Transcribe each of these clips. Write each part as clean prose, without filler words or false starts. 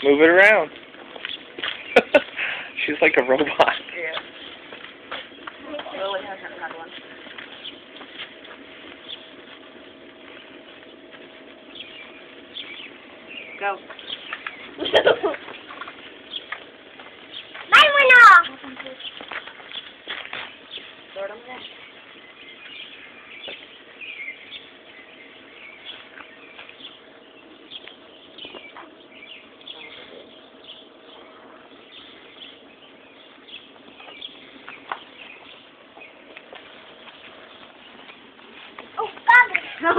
Move it around. She's like a robot. Yeah. Lily hasn't had one. Go. ¡Vámonos! Throw it on there. Oh, goggles! No!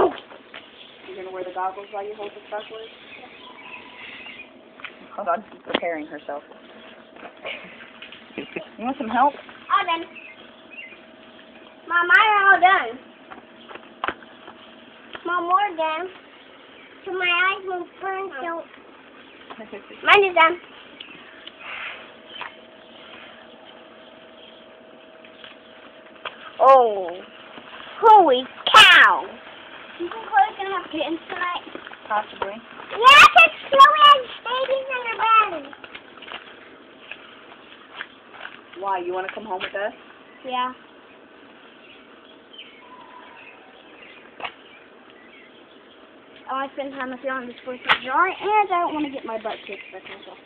You're going to wear the goggles while you hold the sparklers? Hold on, she's preparing herself. You want some help? All done. Mom, mine are all done. Mom, more done. So my eyes won't burn, so... Mine is done. Oh. Holy cow. You think Chloe's going to have kittens tonight? Possibly. Yeah, because Chloe has babies in her belly. Why? You want to come home with us? Yeah. I want to spend time with you on this 4th of July, and I don't want to get my butt kicked by myself.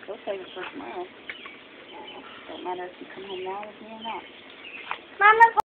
We'll save it for tomorrow. Don't matter if you come home now with me or not. Mama,